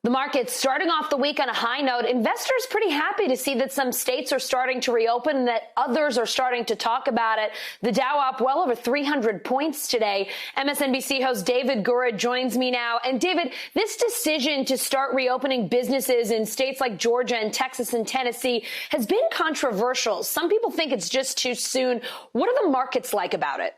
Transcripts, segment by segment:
The market's starting off the week on a high note. Investors pretty happy to see that some states are starting to reopen and that others are starting to talk about it. The Dow up well over 300 points today. MSNBC host David Gura joins me now. And David, this decision to start reopening businesses in states like Georgia and Texas and Tennessee has been controversial. Some people think it's just too soon. What are the markets like about it?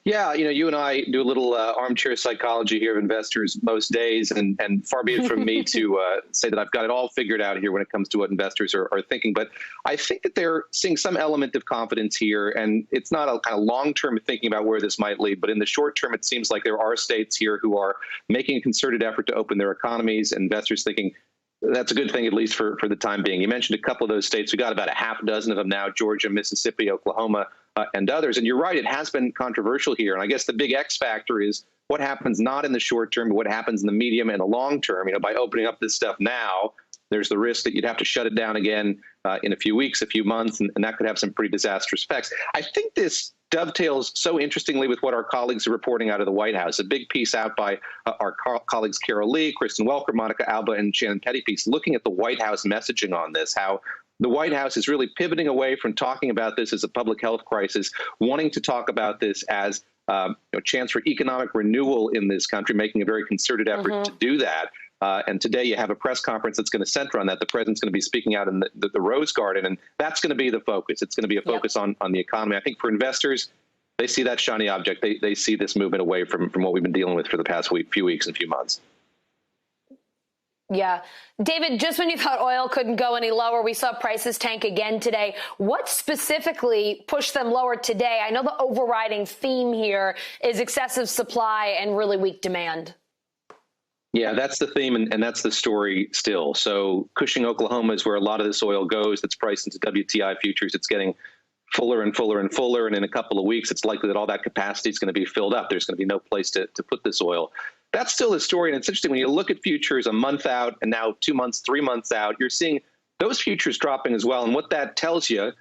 Yeah, you and I do a little armchair psychology here of investors most days, and far be it from me to say that I've got it all figured out here when it comes to what investors are thinking. But I think that they're seeing some element of confidence here, and it's not a kind of long-term thinking about where this might lead. But in the short term, it seems like there are states here who are making a concerted effort to open their economies, and investors thinking that's a good thing, at least for the time being. You mentioned a couple of those states. We got about a half dozen of them now: Georgia, Mississippi, Oklahoma, and others. And you're right, it has been controversial here. And I guess the big X factor is what happens not in the short term, but what happens in the medium and the long term. By opening up this stuff now, there's the risk that you'd have to shut it down again in a few weeks, a few months, and that could have some pretty disastrous effects. I think this dovetails so interestingly with what our colleagues are reporting out of the White House. A big piece out by our colleagues Carol Lee, Kristen Welker, Monica Alba, and Shannon Pettypiece looking at the White House messaging on this, how the White House is really pivoting away from talking about this as a public health crisis, wanting to talk about this as a chance for economic renewal in this country, making a very concerted effort to do that. And today you have a press conference that's going to center on that. The president's going to be speaking out in the Rose Garden, and that's going to be the focus. It's going to be a focus on the economy. I think for investors, they see that shiny object. They see this movement away from what we've been dealing with for the past few weeks and few months. Yeah. David, just when you thought oil couldn't go any lower, we saw prices tank again today. What specifically pushed them lower today? I know the overriding theme here is excessive supply and really weak demand. Yeah, that's the theme, and that's the story still. So Cushing, Oklahoma is where a lot of this oil goes that's priced into WTI futures. It's getting fuller and fuller and fuller, and in a couple of weeks, it's likely that all that capacity is going to be filled up. There's going to be no place to put this oil. That's still the story, and it's interesting when you look at futures a month out and now 2 months, 3 months out, you're seeing those futures dropping as well. And what that tells you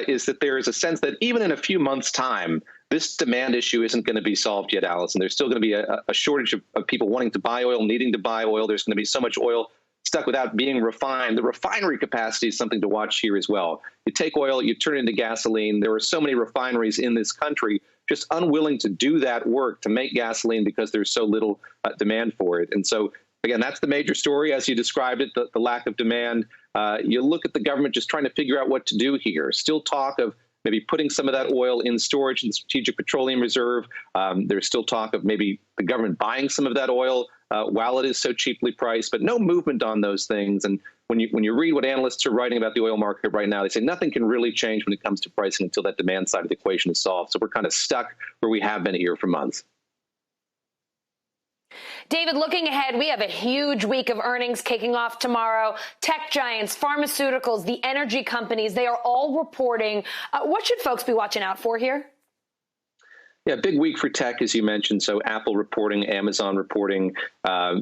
is that there is a sense that even in a few months' time, this demand issue isn't going to be solved yet, Allison. There's still going to be a shortage of people wanting to buy oil, needing to buy oil. There's going to be so much oil stuck without being refined. The refinery capacity is something to watch here as well. You take oil, you turn it into gasoline. There are so many refineries in this country just unwilling to do that work to make gasoline because there's so little demand for it. And so, again, that's the major story, as you described it, the lack of demand. You look at the government just trying to figure out what to do here. Still talk of maybe putting some of that oil in storage in the Strategic Petroleum Reserve. There's still talk of maybe the government buying some of that oil while it is so cheaply priced, but no movement on those things. And when you read what analysts are writing about the oil market right now, they say nothing can really change when it comes to pricing until that demand side of the equation is solved. So we're kind of stuck where we have been here for months. David, looking ahead, we have a huge week of earnings kicking off tomorrow. Tech giants, pharmaceuticals, the energy companies, they are all reporting. What should folks be watching out for here? Yeah, big week for tech, as you mentioned. So Apple reporting, Amazon reporting.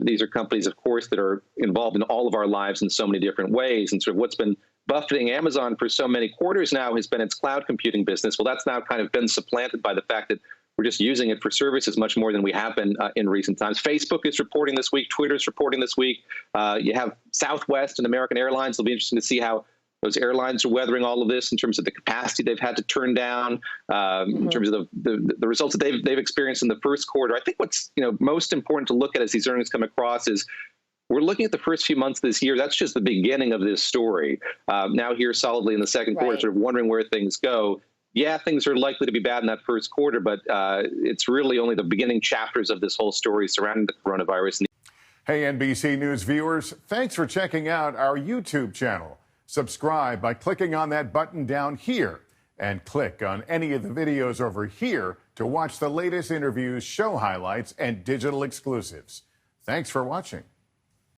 These are companies, of course, that are involved in all of our lives in so many different ways. And sort of what's been buffeting Amazon for so many quarters now has been its cloud computing business. Well, that's now kind of been supplanted by the fact that we're just using it for services much more than we have been in recent times. Facebook is reporting this week. Twitter's reporting this week. You have Southwest and American Airlines. It'll be interesting to see how those airlines are weathering all of this in terms of the capacity they've had to turn down, in terms of the results that they've experienced in the first quarter. I think what's most important to look at as these earnings come across is we're looking at the first few months of this year. That's just the beginning of this story. Now here solidly in the second quarter, sort of wondering where things go. Yeah, things are likely to be bad in that first quarter, but it's really only the beginning chapters of this whole story surrounding the coronavirus. Hey, NBC News viewers, thanks for checking out our YouTube channel. Subscribe by clicking on that button down here and click on any of the videos over here to watch the latest interviews, show highlights, and digital exclusives. Thanks for watching.